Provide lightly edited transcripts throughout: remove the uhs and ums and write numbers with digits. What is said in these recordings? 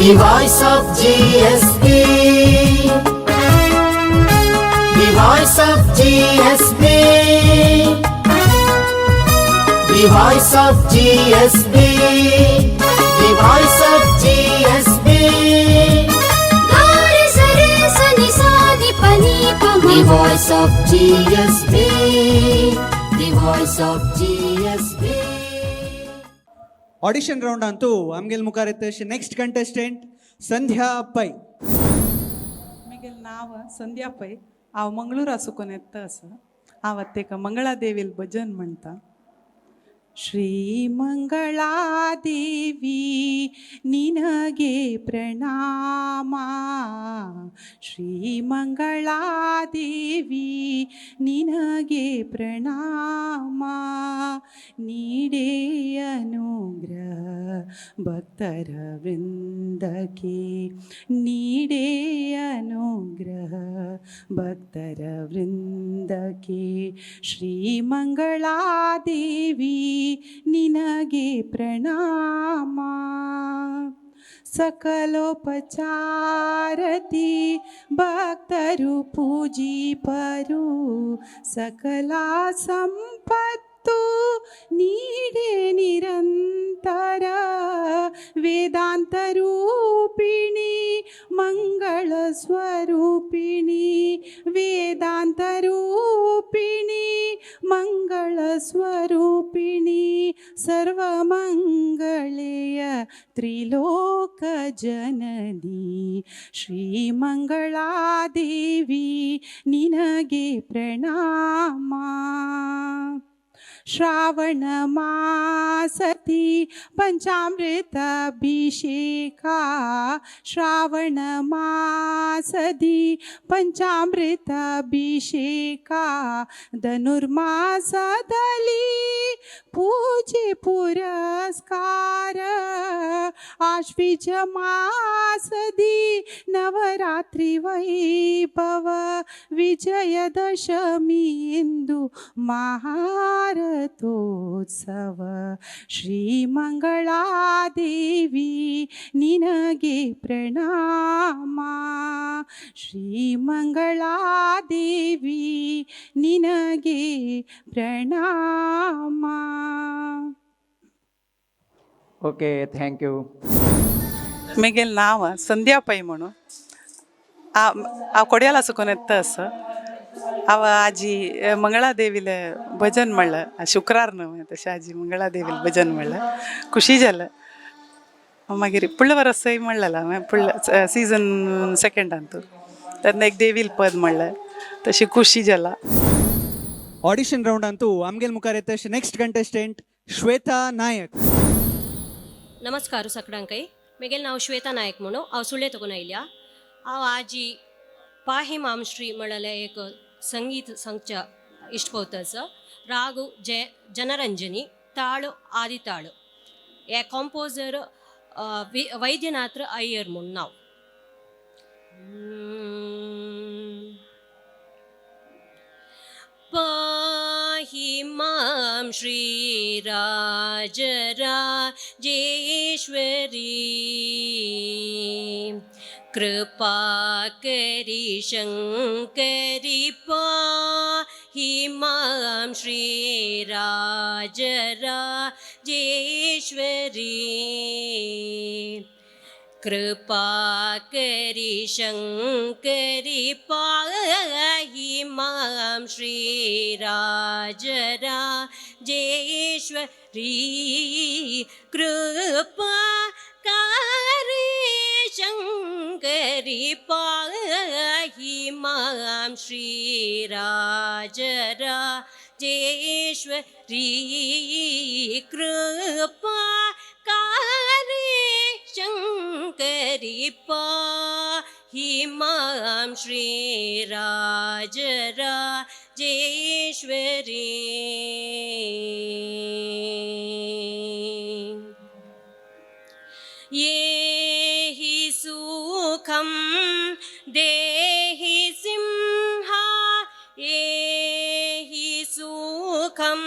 The voice of GSB. The voice of GSB. The voice of GSB. The voice of GSB. Gare sare sani sani pani pama. The voice of GSB. The voice of GSB. Audition round अंतू आमगेल मुखार येता next contestant संध्या पै. मिगेल नाव संध्या पै. हांव मंगळूर आसुकून येता आसा. हांव तेका मंगळादेवील भजन म्हणटा. श्री मंगळा देवी निनगे प्रणामा. श्री मंगळा देवी निनगे प्ರಣಾಮ. ನೀಡೇ ಅನುಗ್ರಹ ಭಕ್ತರ ವೃಂದಕ್ಕೆ. ನೀಡೇ ಅನುಗ್ರಹ ಭಕ್ತರ ವೃಂದಕ್ಕೆ. ಶ್ರೀ ಮಂಗಳಾ ದೇವಿ ನಿನಗೆ ಪ್ರಣಾಮ. ಸಕಲೋಪಚಾರತಿ ಭಕ್ತರು ಪೂಜಿಪರು. ಸಕಲ ಸಂಪತ್ತು ನೀಡೇ ನಿರಂತರ. ವೇದಾಂತ ರೂಪಿಣಿ ಮಂಗಳ ಸ್ವರೂಪಿಣಿ. ವೇದಾಂತ ರೂಪಿಣಿ ಮಂಗಳ ಸ್ವರೂಪಿಣಿ. ಸರ್ವಮಂಗಳೆಯ ತ್ರಿಲೋಕ ಜನನಿ. ಶ್ರೀ ಮಂಗಳಾ ದೇವಿ ನಿನಗೆ ಪ್ರಣಾಮ. ಶ್ರಾವಣ ಮಾಸತಿ ಪಂಚಾಮೃತಾಭಿಷೇಕ. ಶ್ರಾವಣ ಮಾಸದಿ ಪಂಚಾಮೃತಾಭಿಷೇಕ. ಧನುರ್ಮಾಸದಲ್ಲಿ ಪೂಜೆ ಪುರಸ್ಕಾರ. ಆಶ್ವಿಜ ಮಾಸದಿ ನವರಾತ್ರಿ ವೈಭವ. ವಿಜಯದಶಮಿ ಎಂದು ಮಹಾರಥೋತ್ಸವ. ಶ್ರೀ ಮಂಗಳಾ ದೇವಿ ನಿನಗೆ ಪ್ರಣಾಮ. ಶ್ರೀ ಮಂಗಳಾ ದೇವಿ ನಿನಗೆ ಪ್ರಣಾಮ. Okay thank you. मिगेल नाव संध्या पै म्हणून. हांव कोड्याल आसुकून येता आसा. हांव आजी मंगळादेवीले भजन म्हणलें. शुक्रार न्हू तशें आजी मंगळादेवीले भजन म्हणलें. खुशी जालें. मागीर फुडल्या वर्सय म्हणलेलें हांवें फुडल्या सीझन सेकंडांतू. तेन्ना एक देवील पद म्हणलें. तशी खुशी जाला. ऑडिशन राउंड अंतू आमगेल मुखार येता नेक्स्ट कंटेस्टंट श्वेता नायक. नमस्कार सगळ्यांकय. म्हगेलें नांव श्वेता नायक म्हणून. हांव सुळे तकून आयल्या. हांव आजी पाही मामश्री म्हणलें एक संगीत संघच्या इश्टपोवताचो. राग जनरंजनी. ताळो आदी ताळो. हे कंपोजर वैद्यनाथ अय्यर म्हणून नांव. पाहि मां श्रीराजराजेश्वरी. कृपा करी शंकरी. पाहि मां श्रीराजराजेश्वरी. कृपा करी शंकरी. पाहि मां श्रीराजराजेश्वरी. कृपा करी शंकरी. पाहि मां श्रीराजराजेश्वरी. कृपा करी शंकरी. पाहि मां श्रीराजराजेश्वरी. ये हि सुखं देहि सिंहा. ये हि सुखं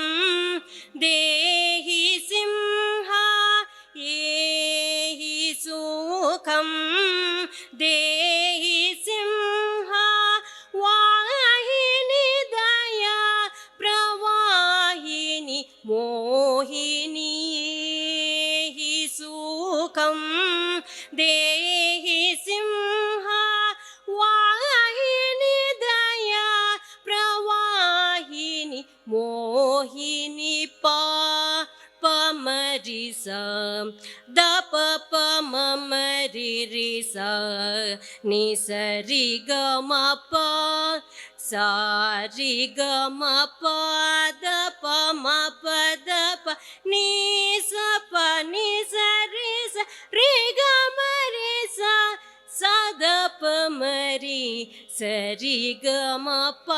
देहि सिंहा. ये हि सुखं सुखं देहि सिंह वाहिनी दया प्रवाहिनी मोहिनी पमरिसा दप पमरिसा निसरि गम प सारि गम दप म दप नि स प नि स रि स रि ग म रि स द प म रि स रि ग म प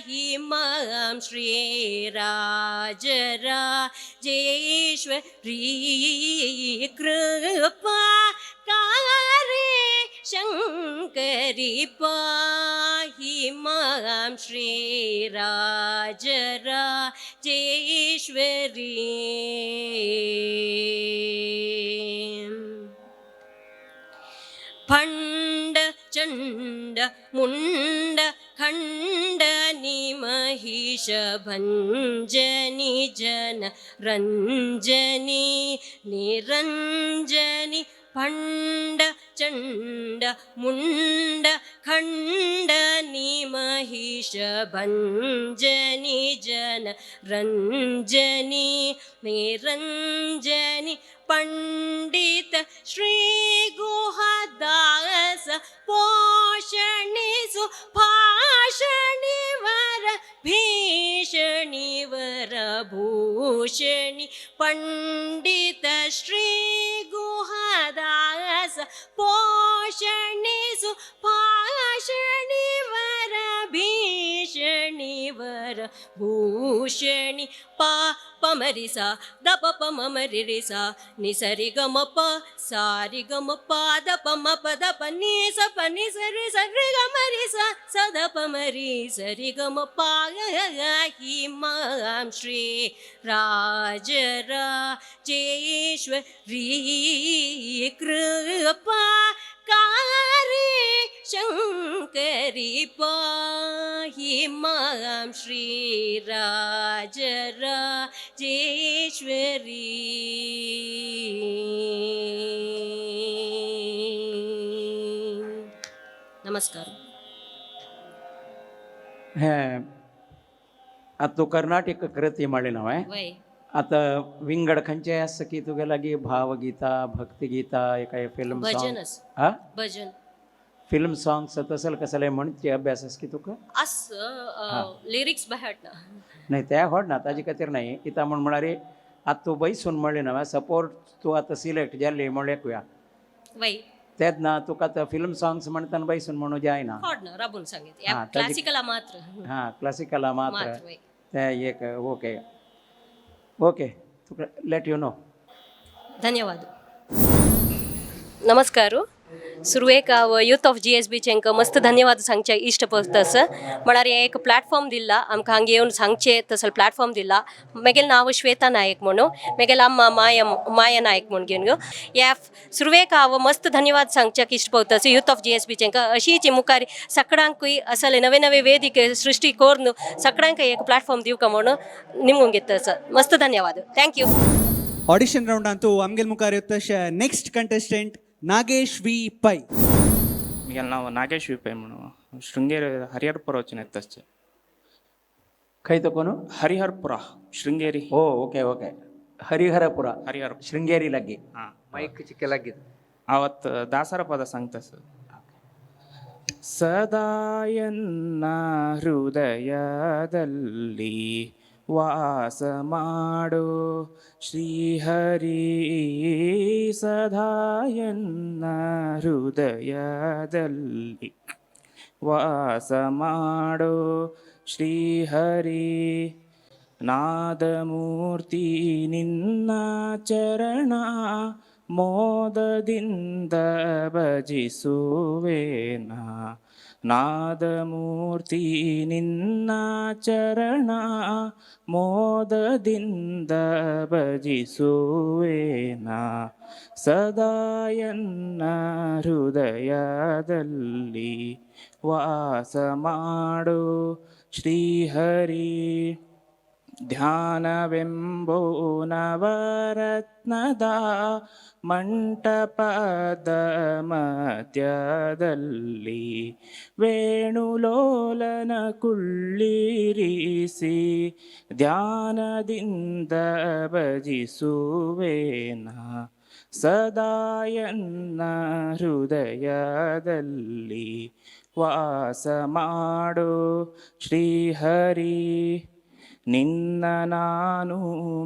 हि मां श्री राजराजेश्वरी कृपा कारे शङ्करि पाहि मां श्री राजराजेश्वरी फण्ड चण्ड मुण्ड खण्डनि महिष भञ्जनि जन रञ्जनि निरञ्जनि फण्ड चण्ड मुण्ड खण्डनि महिष भञ्जनि जन रञ्जनि निरञ्जनि पंडित श्री गुहदास पोषणि सुभाषणि वर भीषणि वर भूषणि पंडित श्री गुहदास पोषणि सुभाषणि वर भीषणि वर भूषणि पमरिसा दप पमरिसा निसरि गम प सारि गम प दप म प दप नि स प नि सरि सरि गम रि स द प म रि सरि गम प हि मां श्री राजराजेश्वरी कृपा कारे शङ्करि पाहि मां श्री राजराजेश्वरी नमस्कार. हें आतां कर्नाटक कृती मांडली हांवें वय आतां विंगड खंयचे आसा की तुगे लागीं भावगिता भक्तिगिता काय फिल्म भजन सॉंग आसा. हा भजन फिल्म सॉंग्स तसले कसले म्हणचे अभ्यास आसा की तुका अस लिरिक्स बाहेर ना नाही त्या होड ना ताजे खातीर नाही इता म्हळ्यार आतां तूं बैसून म्हणली ना सपोज तूं आतां सिलेक्ट जाल्ली म्हणलें कुया वय तेच ना तुका आतां फिल्म सॉंग्स म्हणटाना बैसून म्हणू जायना हाड ना राबून सांगित हा, ताजी- क्लासिकला मात्र हां क्लासिकला मात्र वय ते एक ओके ओके तुका लेट यू नो धन्यवाद. नमस्कार. सुरवेक हांव यूथ ऑफ GSB चेंका मस्त धन्यवाद सांगचे इश्ट पडटस म्हळ्यार हे एक प्लॅटफॉर्म दिला आमकां हांगा येवन सांगचे तसलो प्लॅटफॉर्म दिला. म्हगेलें नांव श्वेता नायक म्हणून म्हगेलें अम्मा माया नायक म्हणून घेवन ह्या सुरवेक हांव मस्त धन्यवाद सांगच्याक इश्ट पडटस यूथ ऑफ GSB चेंका अशीच मुखार सगळ्यांकूय असले नवे नवे वेदिके सृश्टी करून सगळ्यांक एक प्लॅटफॉर्म दिवका म्हणून निमून घेतस मस्त धन्यवाद. थँक्यू. ऑडिशन राउंडांतू आमगेल मुखार येतशे नेक्स्ट कंटेस्टंट नागेश वी पै. ಈಗ ನಾವು ನಾಗೇಶ್ ವಿಪೈ ಶೃಂಗೇರಿ ಹರಿಹರಪುರ ವಚನ ಎತ್ತಷ್ಟೇ खंय तो कोण ಹರಿಹರಪುರ ಶೃಂಗೇರಿ ओ ओके ओके हरिहरपुरा ಹರಿಹರ ಶೃಂಗೇರಿ लग्गी ಹಾಂ ಮೈಕ್ ಚಿಕ್ಕ ಲಗ್ಗಿ ಅವತ್ತು ದಾಸರ ಪದ ಸಂಗತ ಸದಾಯನ್ನ ಹೃದಯದಲ್ಲಿ ವಾಸ ಮಾಡೋ ಶ್ರೀಹರಿ ಸದಾಯನ್ನ ಹೃದಯದಲ್ಲಿ ವಾಸ ಮಾಡೋ ಶ್ರೀಹರಿ ನಾದಮೂರ್ತಿ ನಿನ್ನ ಚರಣ ಮೋದದಿಂದ ಭಜಿಸುವೇನ ನಾದಮೂರ್ತಿ ನಿನ್ನ ಚರಣ ಮೋದದಿಂದ ಭಜಿಸುವೇನ ಸದಾಯನ್ನ ಹೃದಯದಲ್ಲಿ ವಾಸ ಮಾಡು ಶ್ರೀಹರಿ ಧ್ಯಾನವೆಂಬೋ ನವರತ್ನದ ಮಂಟಪದ ಮಧ್ಯದಲ್ಲಿ ವೇಣುಲೋಲನ ಕುಳ್ಳಿರಿಸಿ ಧ್ಯಾನದಿಂದ ಭಜಿಸುವೇನ ಸದಾಯನ್ನ ಹೃದಯದಲ್ಲಿ ವಾಸ ಮಾಡೋ ಶ್ರೀಹರಿ. ನಿನ್ನ ನಾನು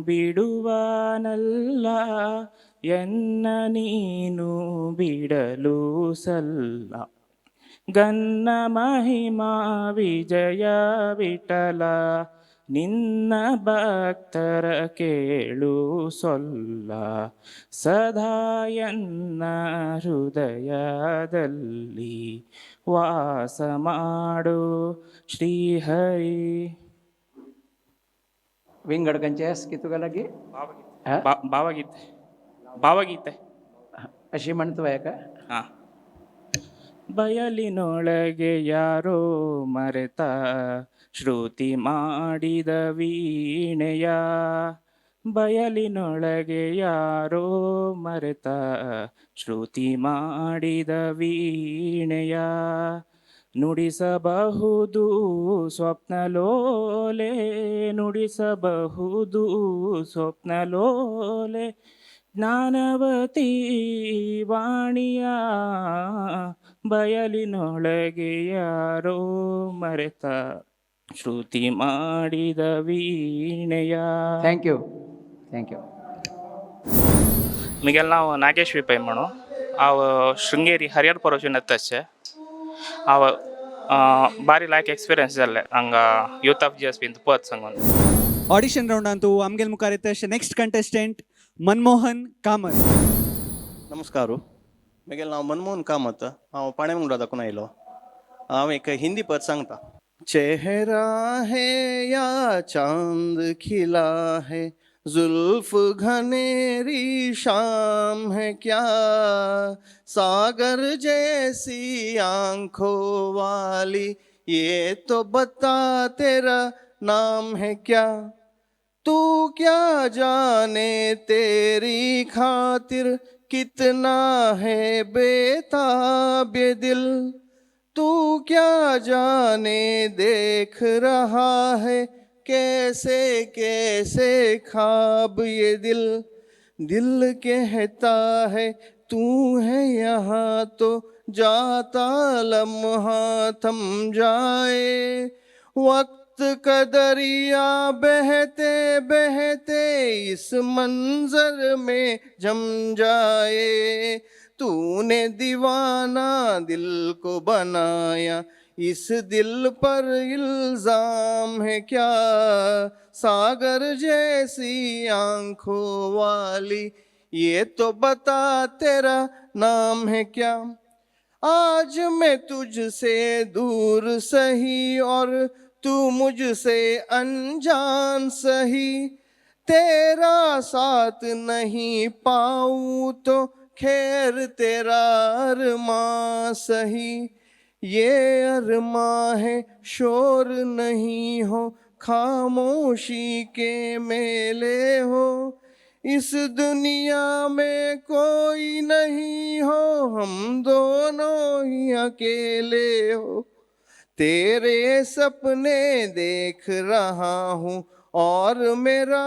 ಬಿಡುವನಲ್ಲ, ಎನ್ನ ನೀನು ಬಿಡಲು ಸಲ್ಲ. ಗನ್ನ ಮಹಿಮಾ ವಿಜಯ ವಿಠಲ, ನಿನ್ನ ಭಕ್ತರ ಕೇಳು ಸೊಲ್ಲ. ಸದಾಯನ್ನ ಹೃದಯದಲ್ಲಿ ವಾಸ ಮಾಡೋ ಶ್ರೀಹರಿ. विंगडकांचे कितू का लगी ಭಾವಗೀತೆ ಭಾವಗೀತೆ अशी म्हणतो आहे का? ಹಾಂ. ಬಯಲಿನೊಳಗೆ ಯಾರೋ ಮರೆತ ಶ್ರುತಿ ಮಾಡಿದ ವೀಣೆಯ. ಬಯಲಿನೊಳಗೆ ಯಾರೋ ಮರೆತ ಶ್ರುತಿ ಮಾಡಿದ ವೀಣೆಯ. ನುಡಿಸಬಹುದು ಸ್ವಪ್ನಲೋಲೆ, ನುಡಿಸಬಹುದು ಸ್ವಪ್ನಲೋಲೆ. ಜ್ಞಾನವತಿ ವಾಣಿಯ ಬಯಲಿನೊಳಗೆ ಯಾರೋ ಮರೆತ ಶ್ರುತಿ ಮಾಡಿದ ವೀಣೆಯ. Thank you thank you. मिगेल नाव नागेश विपय म्हणून हांव शृंगेरी हरिहर पर्वतून येताचे. हांव बारी लायक एक्सपिरियन्स जाल्ले हांगा यूथ ऑफ जीएस बीन पद सांगून. ऑडिशन राउंडांतू आमगेल मुखार येता नेक्स्ट कंटेस्टंट मनमोहन कामत. नमस्कार. म्हगेलें नांव मनमोहन कामत. हांव पाणेमुंगडा दाखून आयलो. हांव एक हिंदी पद सांगता. चेहरा है या चांद खिला है, जुल्फ घनेरी शाम है क्या, सागर जैसी आंखों वाली, ये तो बता तेरा नाम है क्या. तू क्या जाने तेरी खातिर कितना है बेताब ये दिल. तू क्या जाने देख रहा है कैसे कैसे ख्वाब ये दिल. दिल कहता है तू है यहाँ तो जाता लम्हा थम जाए. वक्त का दरिया बहते बहते इस मंजर में जम जाए. तूने दीवाना दिल को बनाया, इस दिल पर इल्जाम है क्या. सागर जैसी आंखों वाली, ये तो बता तेरा नाम है क्या. आज मैं तुझसे दूर सही और तू मुझसे अनजान सही. तेरा साथ नहीं पाऊँ तो खैर तेरा अरमां सही. ये अरमां है शोर नहीं हो, खामोशी के मेले हो. इस दुनिया में कोई नहीं हो, हम दोनों ही अकेले हो. तेरे सपने देख रहा हूँ और मेरा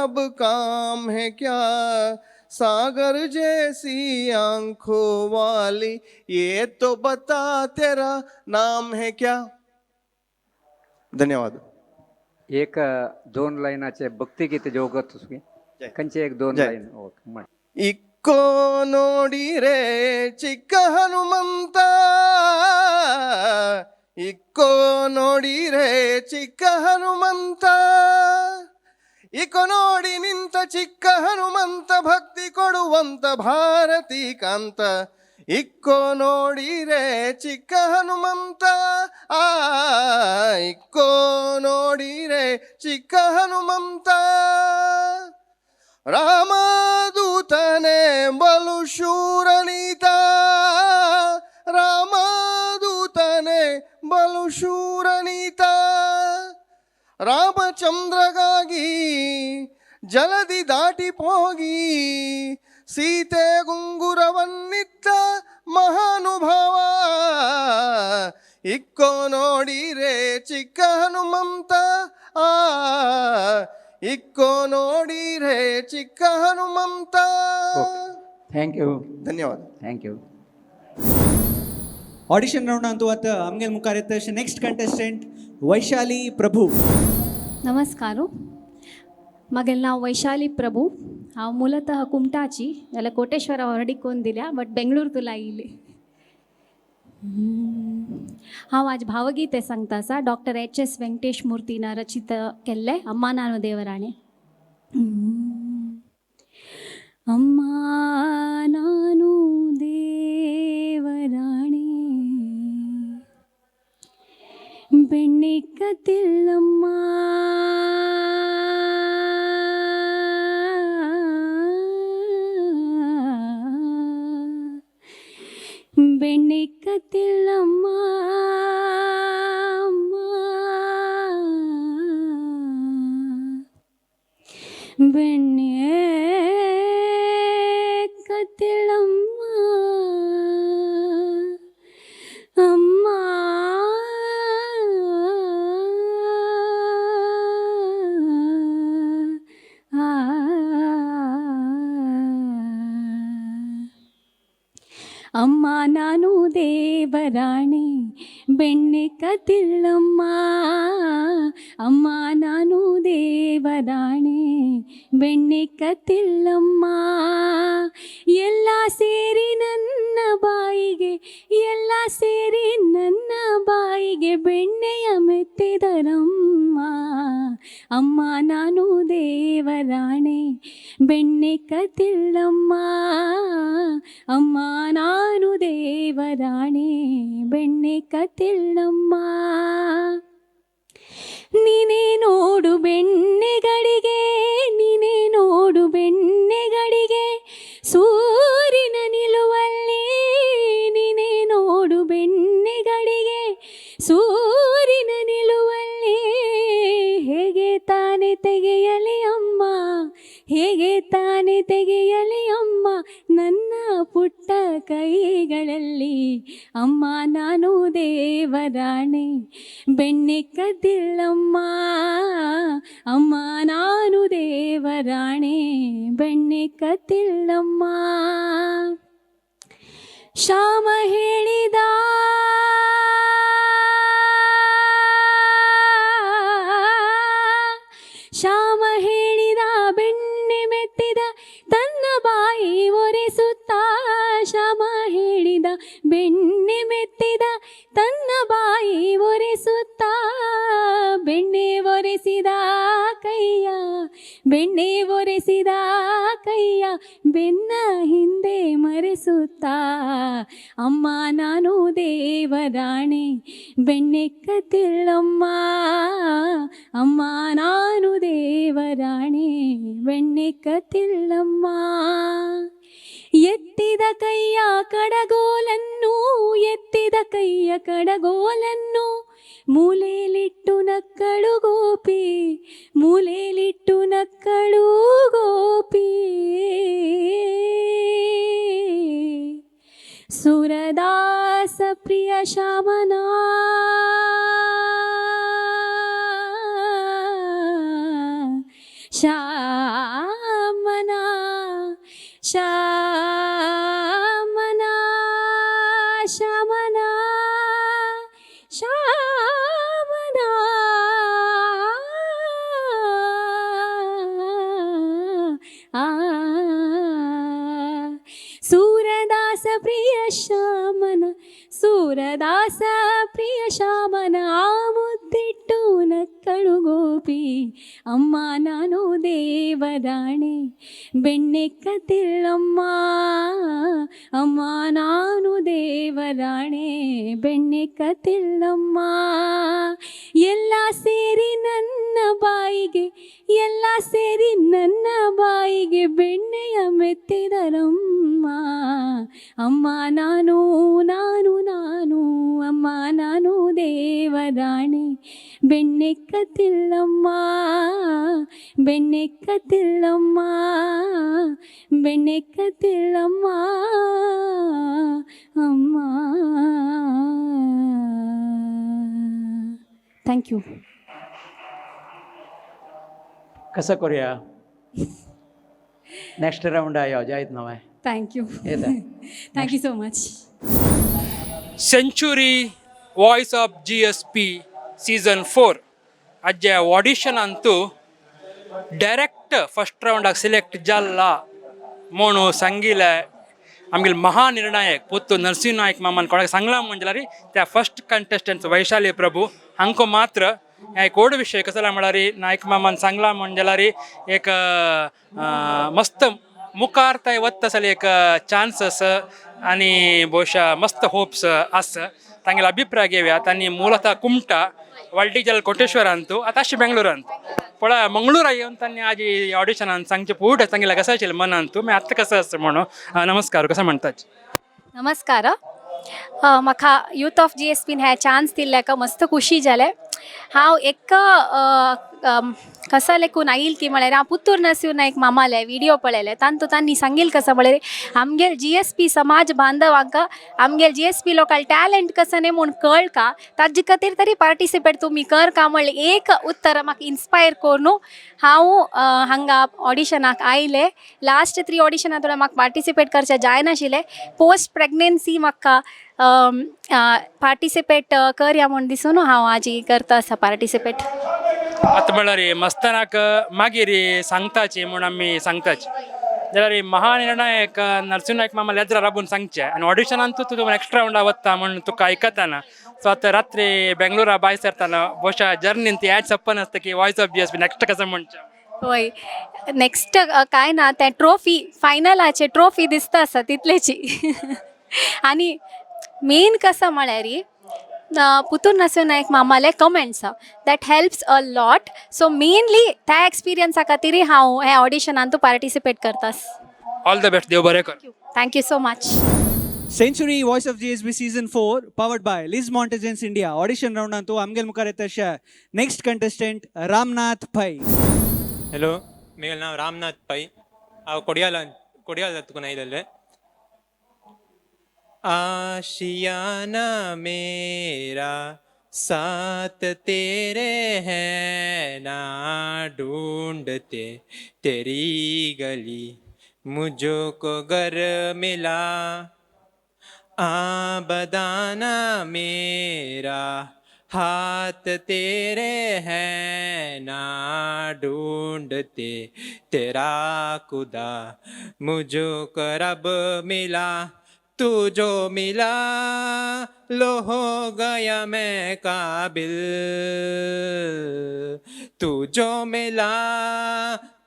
अब काम है क्या. सागर जैसी आंखों वाली, ये तो बता तेरा नाम है क्या. धन्यवाद. एक दोन लाईनाचे भक्तिगीते जोगत कंचे एक दोन जय. लाईन म्हण. इक्को नोडी रे चिಕ್ಕ ಹನುಮಂತ, ಇಕ್ಕೋ ನೋಡಿ ರೇ ಚಿಕ್ಕ ಹನುಮಂತ. ಇಕೋ ನೋಡಿ ನಿಂತ ಚಿಕ್ಕ ಹನುಮಂತ, ಭಕ್ತಿ ಕೊಡುವಂತ ಭಾರತಿ ಕಾಂತ. ಇಕ್ಕೋ ನೋಡಿ ರೇ ಚಿಕ್ಕ ಹನುಮಂತ, ಇಕ್ಕೋ ನೋಡಿ ರೇ ಚಿಕ್ಕ ಹನುಮಂತ. ರಾಮದೂತನೇ ಬಲು ಶೂರನೀತ, ರಾಮದೂತನೇ ಬಲು ಶೂರನೀತ. ರಾಮಚಂದ್ರಗಾಗಿ ಜಲದಿ ದಾಟಿಪೋಗಿ ಸೀತೆ ಗುಂಗುರವನ್ನಿತ್ತ ಮಹಾನುಭಾವ ಇಕ್ಕೋ ನೋಡಿರೆ ಚಿಕ್ಕ ಹನುಮಂತ ಆ ಇಕ್ಕೋ ನೋಡಿರೆ ಚಿಕ್ಕ ಹನುಮಂತ. ಥ್ಯಾಂಕ್ ಯು, ಧನ್ಯವಾದ. Thank you. ऑडिशन राउंड अंतू आता आमगेल मुखार येता नेक्स्ट कंटेस्टंट वैशाली प्रभू. नमस्कार. मगेल नाव वैशाली प्रभू. हांव ಮೂಲತಃ कुमटाची जाल्यार कोटेश्वरा वर्डिकोन दिल्या बट बेंगळूर तुला आयिल्ली. हांव आज भावगीते सांगता आसा डॉक्टर HS वेंकटेश मूर्तीन रचित केल्ले अम्मा नानु देवराणे. अम्मा नानु देवराणे ಬೆಣ್ಣಿಕ್ಕತಿಲ್ಲಮ್ಮ ಬೆಣ್ಣಿಕ್ಕತಿಲ್ಲಮ್ಮ ಬೆಣ್ಣೆ ಕತ್ತಿಲ್ಲಮ್ಮ ಅಮ್ಮ ಅಮ್ಮ ನಾನು ದೇವರಾಣೆ ಬೆಣ್ಣೆ ಕತ್ತಿಲ್ಲಮ್ಮ ಅಮ್ಮ ನಾನು ದೇವರಾಣೆ ಬೆಣ್ಣೆ ಕತ್ತಿಲ್ಲಮ್ಮ ಎಲ್ಲ ಸೇರಿ ನನ್ನ ಬಾಯಿಗೆ ಎಲ್ಲ ಸೇರಿ ನನ್ನ ಬಾಯಿಗೆ ಬೆಣ್ಣೆಯ ಮೆತ್ತಿದರಮ್ಮ ಅಮ್ಮ ನಾನು ದೇವರಾಣೆ ಬೆಣ್ಣೆ ಕತ್ತಿಲ್ಲಮ್ಮ ಅಮ್ಮ ನಾನು ದೇವರಾಣೆ ಬೆಣ್ಣೆ ಕತ್ತಿಲ್ಲಮ್ಮ ನೀನೇ ನೋಡು ಬೆಣ್ಣೆಗಳಿಗೆ ನೀನೇ ನೋಡು ಬೆಣ್ಣೆಗಳಿಗೆ ಸೂರಿನ ನಿಲುವಲ್ಲಿ ನೀನೇ ನೋಡು ಬೆಣ್ಣೆಗಳಿಗೆ ಸೂರಿನ ನಿಲುವಲ್ಲಿ ಹೇಗೆ ತಾನೆ ತೆಗೆಯಲಿ ಅಮ್ಮ ಹೇಗೆ ತಾನೆ ತೆಗೆಯಲಿ ಅಮ್ಮ ನನ್ನ ಪುಟ್ಟ ಕೈಗಳಲ್ಲಿ ಅಮ್ಮ ನಾನು ದೇವರಾಣೆ ಬೆಣ್ಣೆ ಕದ್ದಿಲ್ಲಮ್ಮ ಅಮ್ಮ ನಾನು ದೇವರಾಣೆ ಬೆಣ್ಣೆ ಕದ್ದಿಲ್ಲಮ್ಮ ಶ್ಯಾಮ ಹೇಳಿದ ಶ್ಯಾಮ ಹೇಳಿದ ಬೆಣ್ಣೆ ಮೆತ್ತಿದ ತನ್ನ ಬಾಯಿ ಒರೆಸುತ್ತ ಶ್ಯಾಮ ಹೇಳಿದ ಬೆಣ್ಣೆ ಮೆತ್ತಿದ ತನ್ನ ಬಾಯಿ ಒರೆಸುತ್ತ ಬೆಣ್ಣೆ ಒರೆಸಿದ ಕೈಯ ಬೆಣ್ಣೆ ಒರೆಸಿದ ಕೈಯ ಬೆನ್ನ ಹಿಂದೆ ಮರೆಸುತ್ತ ಅಮ್ಮ ನಾನು ದೇವರಾಣೆ ಬೆಣ್ಣೆ ಕತ್ತಿಲ್ಲಮ್ಮ ಅಮ್ಮ ನಾನು ದೇವರಾಣೆ ಬೆಣ್ಣೆ ಕತ್ತಿಲ್ಲಮ್ಮ ಎತ್ತಿದ ಕೈಯ ಕಡಗೋಲನ್ನು ಎತ್ತಿದ ಕೈಯ ಕಡಗೋಲನ್ನು ಮೂಲೆಯಲ್ಲಿಟ್ಟು ನಕ್ಕಳು ಗೋಪಿ ಮೂಲೆಯಲ್ಲಿಟ್ಟು ನಕ್ಕಳು ಗೋಪಿ ಸುರದಾಸ ಪ್ರಿಯ ಶ್ಯಾಮನ ಶ್ಯಾಮನ ಶ್ಯಾಮನ ಶ್ಯಾಮನ ಶ್ಯಾಮನ ಸೂರದಾಸ ಪ್ರಿಯ ಶ್ಯಾಮನ ಸೂರದಾಸ ಪ್ರಿಯ ಶ್ಯಾಮನ ಮುದ್ದಿಟ್ಟು ನಕ್ಕಳು ಗೋಪಿ ಅಮ್ಮ ನಾನು ದೇವರಾಣೆ ಬೆಣ್ಣೆ ಕತ್ತಿಲ್ಲಮ್ಮ ಅಮ್ಮ ನಾನು ದೇವರಾಣೆ ಬೆಣ್ಣೆ ಕತ್ತಿಲ್ಲಮ್ಮ ಎಲ್ಲ ಸೇರಿ ನನ್ನ ಬಾಯಿಗೆ ಎಲ್ಲ ಸೇರಿ ನನ್ನ ಬಾಯಿಗೆ ಬೆಣ್ಣೆಯ ಮೆತ್ತಿದರಮ್ಮ ಅಮ್ಮ ನಾನು ನಾನು ನಾನು ಅಮ್ಮ ನಾನು ದೇವರಾಣಿ ಬೆಣ್ಣೆಕ್ಕತ್ತಿಲ್ಲಮ್ಮ ಬೆಣ್ಣೆಕ್ಕತ್ತಿಲ್ಲಮ್ಮ ಬೆಣ್ಣೆಕ್ಕತ್ತಿಲ್ಲಮ್ಮ ಅಮ್ಮ. Thank you. कसं करूया नेक्स्ट राऊंड आहे जायत नवा ಥ್ಯಾಂಕ್ ಯು. येता thank you so much. Century voice of GSP season 4 आज ऑडिशन अंतू डायरेक्ट फर्स्ट राउंडाक सिलेक्ट जाला म्हणून सांगिले आमगे महानिर्णायक पुत्तूर नरसिंह नायक मामान कोणाक सांगला म्हणजे त्या फर्स्ट कंटेस्टंट वैशाली प्रभू हांको मात्र एक कोड विषय कसला म्हळ्यार नायक मामान सांगला म्हणजे एक मस्त मुखार थंय वता जाल्यार एक चान्स आसा आनी बहुशा मस्त होप्स आसा तांगेलो अभिप्राय घेवयात. आनी ಮೂಲತಃ कुमटा वालटी जाल्यार कोटेश्वरांतू आतां अशें बेंगलोरांत पळय मंगळूर येवन तांणी आज ऑडिशनान सांगचे पोट तांगेल्या कशें आशिल्लें मनांतू मागीर आतां कसं आसा म्हणून नमस्कार कसं म्हणटात. नमस्कार. म्हाका यूथ ऑफ GSPन हे चान्स दिल्ल्याक मस्त खुशी जालें. हांव एक कसं लेकून आयिल की म्हळ्यार हांव पुत्तूर नरसिंह नायक मामाले विडियो पळयले तांतूं तांणी सांगील कसं म्हळ्यार आमगेर GSP समाज बांधवांक आमगेर GSP लोकल टॅलंट कसं न्ही म्हूण कळका ताजे खातीर तरी पार्टिसिपेट तुमी करका म्हणलें एक उत्तर म्हाका इन्स्पायर करून हांव हांगा ऑडिशनाक आयलें. लास्ट 3 ऑडिशनां थोडे म्हाका पार्टिसिपेट करचें जायनाशिल्लें. पोस्ट प्रेग्नेन्सी म्हाका पार्टिसिपेट करया म्हूण दिसून हांव आज करता आसा पार्टिसिपेट. आतां म्हळ्यार मस्तानाक मागीर सांगताची म्हूण आमी सांगताची जाल्यार महानिर्णायक नरसिंह नायक मामा लेजरा राबून सांगचे आनी ऑडिशनांतू तूं नेक्स्ट राउंडा वता म्हूण तुका आयकताना सो आतां रात्री बेंगलोरा भायर सरताना बहुशा जर्नीन ती ॲड सप्पन आसता की वॉइस ऑफ GSP नेक्स्ट कसं म्हणचें. होय नेक्स्ट काय ना तें ट्रॉफी फायनलाचे ट्रॉफी दिसता आसा तितलेची. आनी मेन कसं म्हळ्यार पुत्तूर नरसिंह नायक मामाले comments that helps a lot. So mainly त्या एक्सपिरियन्सा खातीर हांव हे ऑडिशनांत पार्टिसिपेट करता. ऑल द बेस्ट देव बरें कर. Thank you so much. Century voice of GSP season 4 powered by लिज मॉन्टेजन्स इंडिया. ऑडिशन राउंडांतू आमगेल मुखार येता अशा नेक्स्ट कंटेस्टंट रामनाथ पै. हॅलो म्हजें नांव रामनाथ पै. हांव कोडयाल तातूंत आयिल्लें. आशियाना मेरा साथ तेरे है ना ढूंढते तेरी गली मुझो को घर मिला. बदाना मेरा हाथ तेरे है ना ढूंढते तेरा खुदा मुझो को रब मिला. तू जो मिला लो हो गया मैं काबिल. तू जो मिला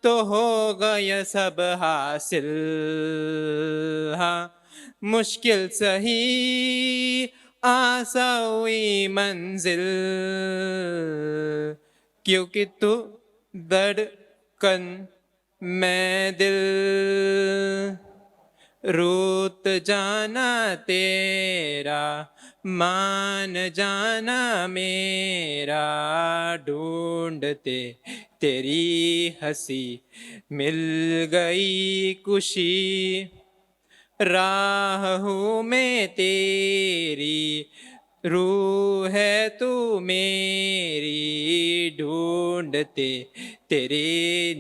तो हो गया सब हासिल. हाँ मुश्किल सही आसा हुई मंजिल क्योंकि तू धड़कन मैं दिल. रूत जाना तेरा मान जाना मेरा ढूंढते तेरी हंसी मिल गई खुशी. राह हूँ मैं तेरी रूह है तू मेरी ढूंढते तेरे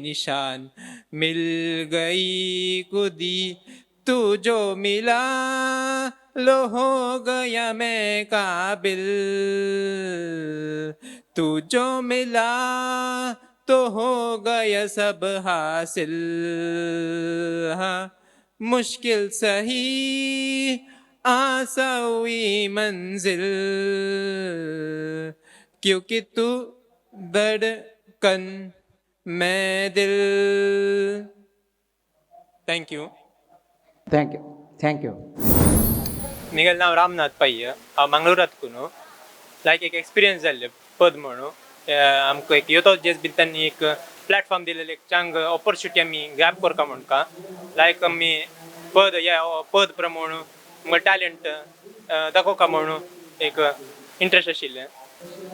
निशान मिल गई खुदी. तू जो मिला लो हो गया मैं काबिल. तू जो मिला तो हो गया सब हासिल. हाँ मुश्किल सही आसा हुई मंजिल क्योंकि तू धड़कन मैं दिल. Thank you. थँक्यू. म्हजें नांव रामनाथ पै. हांव मंगळुरांतकून लायक एक एक्सपिरियन्स जाल्ले पद म्हणून आमकां एक यूथ ऑफ GSP तांणी एक प्लॅटफॉर्म दिलेले एक चांग ऑपॉर्च्युनिटी आमी ग्रॅब करता म्हणका लायक आमी पद प्रमाण आमकां टॅलंट दाखोवका म्हणून एक इंट्रस्ट आशिल्लें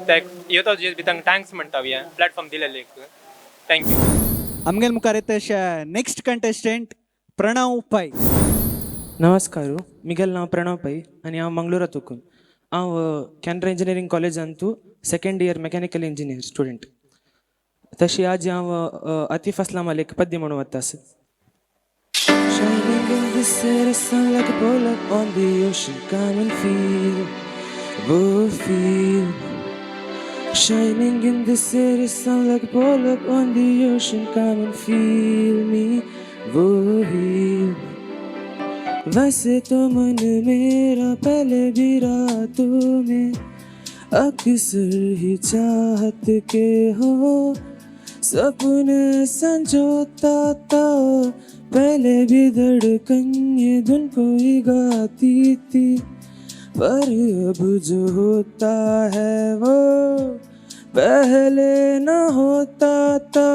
त्या युथ ऑफ GSB तांकां थँक्स म्हणटा हांव ह्या प्लॅटफॉर्म दिलेले थँक्यू. आमगेल मुखार येता नेक्स्ट कंटेस्टंट प्रणव पै. नमस्कार मिगेल नांव प्रणव पै आनी हांव मंगळुरांतून. हांव कॅनरा इंजिनियरींग कॉलेजांतू second year mechanical engineer student. तशी आज हांव आतिफ अस्लाम अली एक पद्य म्हणून वता. Shining in the city sun like a ball up on the ocean, come and feel, oh feel. Shining in the city sun like a ball up on the ocean, come and feel me, oh feel. वैसे तो मन मेरा पहले भी रातों में अक्सर ही चाहत के हो सपने संजोता था. पहले भी धड़कन ये धुन कोई गाती थी पर अब जो होता है वो पहले न होता था.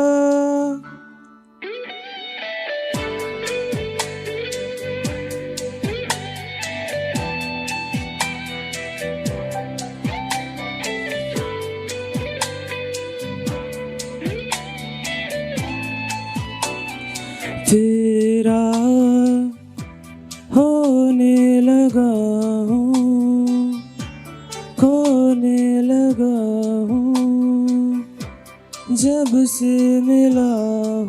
तेरा होने लगा हूँ, खोने लगा हूँ जब से मिला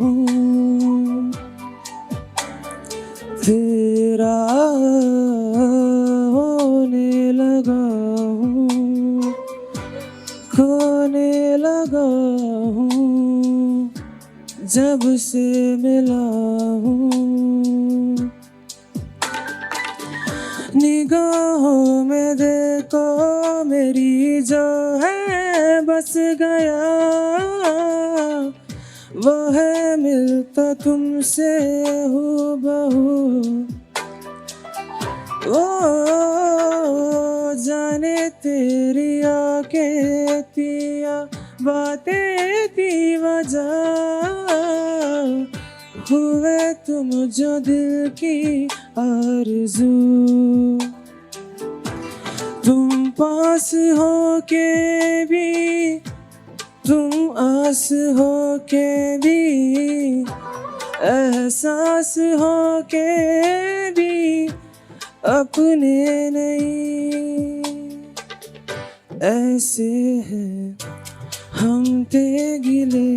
हूँ. तेरा होने लगा हूँ, खोने लगा हूँ जब से मिला हूँ. निगाहों में देखो मेरी जो है बस गया वो है मिलता तुमसे हूबहू. ओ जाने तेरी आंखें थिया बातें थी वजह हुए तुम जो दिल की आरज़ू. तुम पास हो के भी तुम आस हो के भी एहसास हो के भी अपने नहीं. ऐसे हैं हम ते गिले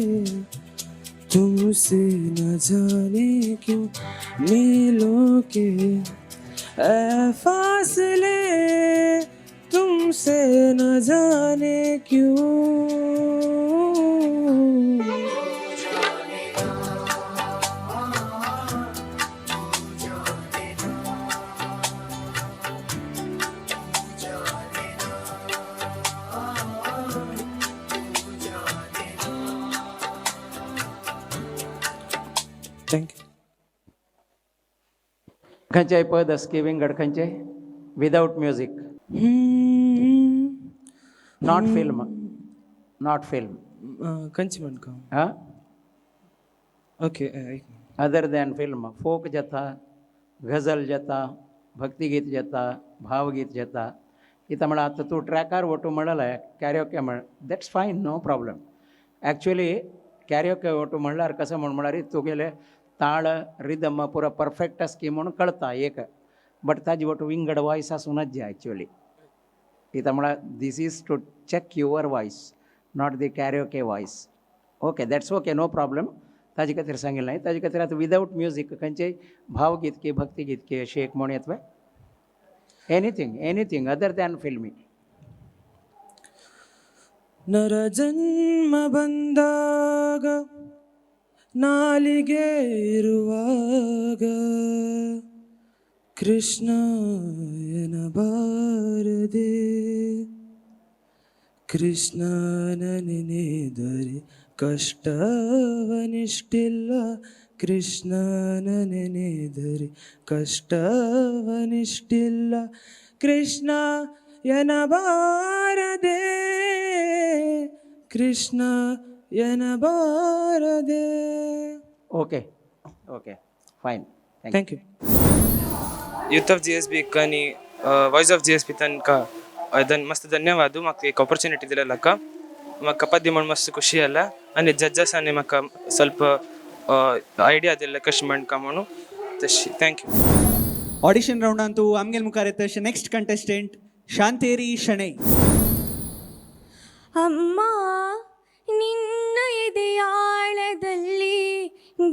तुमसे न जाने क्यों मीलों के फासले तुमसे न जाने क्यों. Thank you. खंयचेय पद स्किविंग खंयचे विदाउट म्युजीक नॉट फिल्म खंयची म्हणका हां ओके. अदर दॅन फिल्म फोक जाता गझल जाता भक्तिगीत जाता भावगीत जाता. इथं म्हणा आता तू ट्रॅकार वोटू म्हणलाय कॅरिओके म्हण that's fine no problem. Actually karaoke वोटू म्हणल्यार कसं म्हळ्यार तुगेले ताळ रिदम पुरो परफेक्ट आसकी म्हणून कळता एक बट ताजी वोटू विंगड वॉयस आसूनच जाय ॲक्च्युली. इथं म्हळ्यार this is to check your voice not the karaoke voice. Okay that's okay no problem. ताजे खातीर सांगिल्लें हांवें. ताजे खातीर आतां विदाउट म्युजीक खंयचेय भावगीत की भक्तिगीत की अशें एक म्हण येतवे एनीथिंग अदर दॅन फिल्मी. ನರ ಜನ್ಮ ಬಂದಾಗ ನಾಲಿಗೆ ಇರುವಾಗ ಕೃಷ್ಣ ಎನ್ನಬಾರದೆ ಕೃಷ್ಣನ ನೆನೆದರೆ ಕಷ್ಟವನಿಷ್ಟಿಲ್ಲ ಕೃಷ್ಣನ ನೆನೆದರೆ ಕಷ್ಟವನಿಷ್ಟಿಲ್ಲ ಕೃಷ್ಣ ಎನ್ನಬಾರದೆ ಕೃಷ್ಣ ಎನ್ನಬಾರದೆ. Okay fine thank you. Youth of GSB కానీ వాయిస్ ఆఫ్ GSB తనక मस्त धन्यवाद म्हाका एक ऑपॉर्च्युनिटी दिल्या लाका म्हाका पद्य म्हणून मस्त खुशी जाला आनी जजांनी म्हाका ಸ್ವಲ್ಪ आयडिया दिले कशें म्हणटा म्हणून तशी थँक्यू. ऑडिशन राउंडांतू आमगेल मुखार येता नेक्स्ट कंटेस्टंट ಶಾಂತೇರಿ ಶೆಣೈ. ಅಮ್ಮ ನಿನ್ನ ಎದೆಯಾಳದಲ್ಲಿ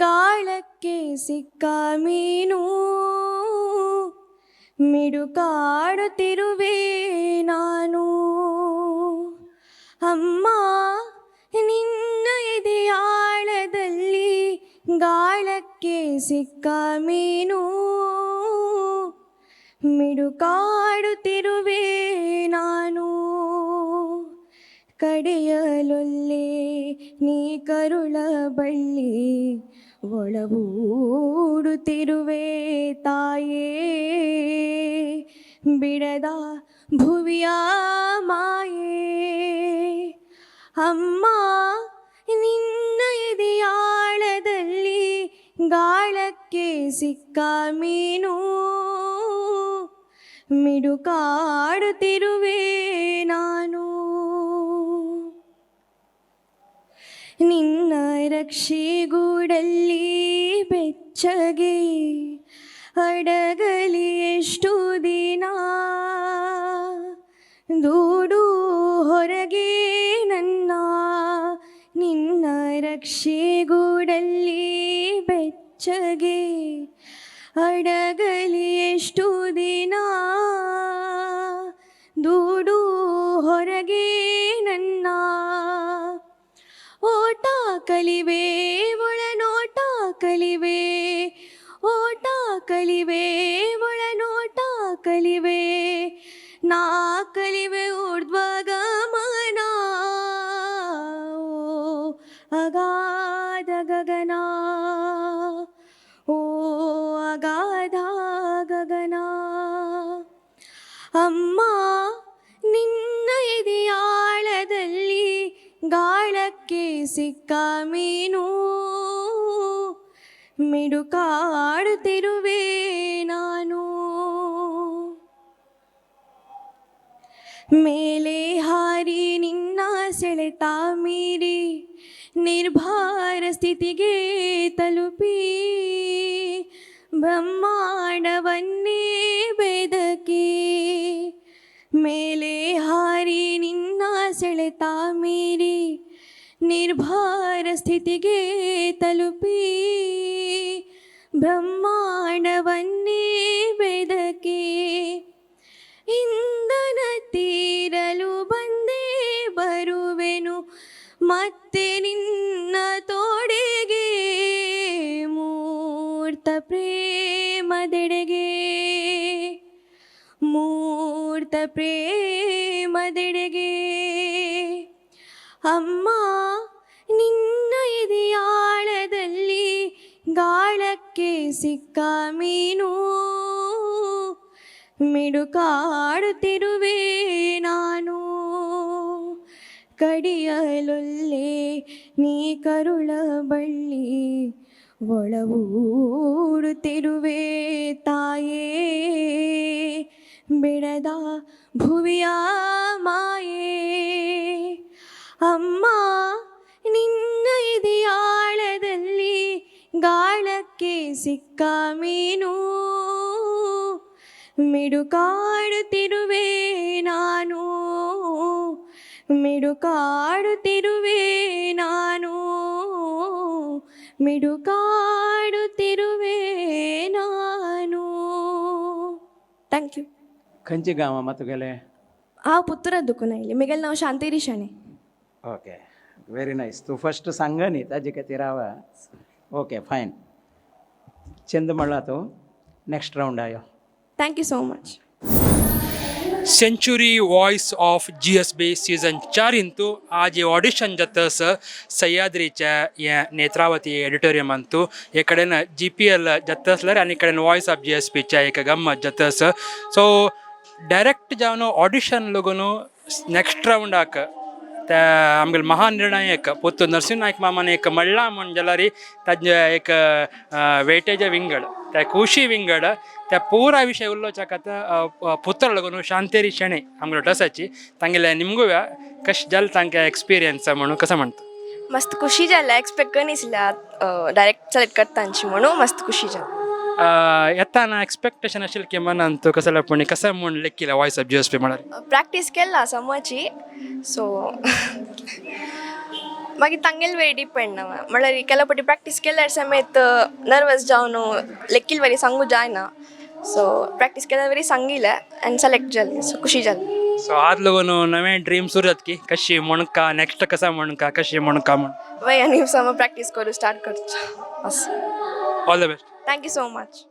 ಗಾಳಕ್ಕೆ ಸಿಕ್ಕ ಮೀನು ಮಿಡುಕಾಡುತ್ತಿರುವೆ ನಾನು. ಅಮ್ಮ ನಿನ್ನ ಎದೆಯಾಳದಲ್ಲಿ ಗಾಳಕ್ಕೆ ಸಿಕ್ಕ ಮೀನು ಮಿಡುಕಾಡುತ್ತಿರುವೆ ನಾನು. ಕಡೆಯಲೊಲ್ಲೆ ನೀ ಕರುಳ ಬಳ್ಳಿ ಒಳಗೂಡುತ್ತಿರುವೆ ತಾಯೇ ಬಿಡದ ಭುವಿಯ ಮಾಯೇ. ಅಮ್ಮ ನಿನ್ನ ಎದೆಯಾಳದಲ್ಲಿ ಗಾಳಕ್ಕೆ ಸಿಕ್ಕ ಮೀನು ಮಿಡುಕಾಡುತ್ತಿರುವೆ ನಾನು. ನಿನ್ನ ರಕ್ಷೆಗೂಡಲ್ಲಿ ಬೆಚ್ಚಗೆ ಅಡಗಲಿ ಎಷ್ಟು ದಿನ ದೂಡು ಹೊರಗೆ ನನ್ನ. ನಿನ್ನ ರಕ್ಷೆಗೂಡಲ್ಲಿ ಬೆಚ್ಚಗೆ ಅಡಗಲಿ ಎಷ್ಟು ದಿನ ದೂಡು ಹೊರಗೆ ನನ್ನ. ಓಟ ಕಲಿವೆ ಒಳನೋಟ ಕಲಿವೆ ಓಟ ಕಲಿವೆ ಒಳನೋಟ ಕಲಿವೆ ನಾ ಕಲಿವೆ ಊರ್ಧ್ವಗಮನ ಅಗಾಧ ಗಗನ ಓ ಅಗಾಧ ಗಗನ. ಅಮ್ಮ ನಿನ್ನ ಎದೆಯಾಳದಲ್ಲಿ ಗಾಳಕ್ಕೆ ಸಿಕ್ಕ ಮೀನು ಮಿಡುಕಾಡುತ್ತಿರುವೆ ನಾನು. ಮೇಲೆ ಹಾರಿ ನಿನ್ನ ಸೆಳೆತ ಮೀರಿ ನಿರ್ಭಾರ ಸ್ಥಿತಿಗೆ ತಲುಪಿ ಬ್ರಹ್ಮಾಂಡವನ್ನೇ ಬೆದಕಿ. ಮೇಲೆ ಹಾರಿ ನಿನ್ನ ಸೆಳೆತ ಮೀರಿ ನಿರ್ಭಾರ ಸ್ಥಿತಿಗೆ ತಲುಪಿ ಬ್ರಹ್ಮಾಂಡವನ್ನೇ ಬೆದಕಿ. ಇಂಧನ ತೀರಲು ಬಂದೇ ಬರುವೆನು ಮತ್ತೆ ನಿನ್ನ ತೋಡೆಗೆ ಮೂರ್ತ ಪ್ರೇಮದೆಡೆಗೆ ಮೂರ್ತ ಪ್ರೇಮದೆಡೆಗೆ. ಅಮ್ಮ ನಿನ್ನ ಎದೆಯಾಳದಲ್ಲಿ ಗಾಳಕ್ಕೆ ಸಿಕ್ಕ ಮೀನು ಮಿಡುಕಾಡುತ್ತಿರುವೆ ನಾನು. ಕಡಿಯಲೊಲ್ಲೆ ನೀ ಕರುಳ ಬಳ್ಳಿ ಒಳಗೂಡುತ್ತಿರುವೆ ತಾಯೇ ಬಿಡದ ಭುವಿಯ ಮಾಯೇ. ಅಮ್ಮ ನಿನ್ನ ಎದೆಯಾಳದಲ್ಲಿ ಗಾಳಕ್ಕೆ ಸಿಕ್ಕ ಮೀನು ಮಿಡುಕಾಡುತ್ತಿರುವೆ ನಾನು ಮಿಡುಕಾಡುತ್ತಿರುವೆ ನಾನು ಮಿಡುಕಾಡುತ್ತಿರುವೆ ನಾನು. Thank you. खंयची गांवां मात तुगेले? हांव पुत्तूरात दुखून आयलें. म्हगेलें नांव Shanteri Shenoy. Okay, very nice. तूं फस्ट सांग न्ही ताजे खातीर रावा. Okay fine. चंद म्हणला तूं. नेक्स्ट राउंड आयो. Thank you so much. Century voice of GSB season 4 इंतू आज ऑडिशन जातस सह्याद्रीच्या या नेत्रावती एडिटोरियम अंतू हे कडेन GPL जातसल्यार आनी कडेन वॉइस ऑफ GSBच्या एक गम्मत जातस. सो डायरेक्ट जावन ऑडिशन लगून नेक्स्ट राउंडाक त्या आमगेले महानिर्णायक पुत्तूर नरसिंह नायक मामान एक म्हणला म्हण जाल्यार ताजे एक वेटेज विंगड त्या खुशी विंगड त्या पुरा विषय उल्लोचक पुत्र लागून शांतेरी शणे आमगे डसाची तांगेल्या निमगू कश जल तांकां एक्सपिरियन्स म्हणून कसं म्हणतो मस्त खुशी जाला एक्सपेक्ट करिसल्या डायरेक्ट सिलेक्ट करतांची म्हणून मस्त खुशी जाला येताना एक्सपेक्टेशन असेल की मनान तो कसं पण कसं म्हण लेखिला वॉइस ऑफ GSP म्हणाले प्रॅक्टीस केला समची सो मागीर तांगेल वेळ डिपेंड ना म्हळ्यार केल्या पटी प्रॅक्टीस केल्यार समेत नर्वस जावन लेखील वरी सांगू जायना सो प्रॅक्टीस केल्यार वरी सांगिले आनी सिलेक्ट जाली सो खुशी जाली सो आज लोगन नवे ड्रीम सुरू जात की कशी म्हणका नेक्स्ट कसा म्हणका कशी म्हणका म्हण वय आनी सम प्रॅक्टीस करू स्टार्ट करचो असं all the best thank you so much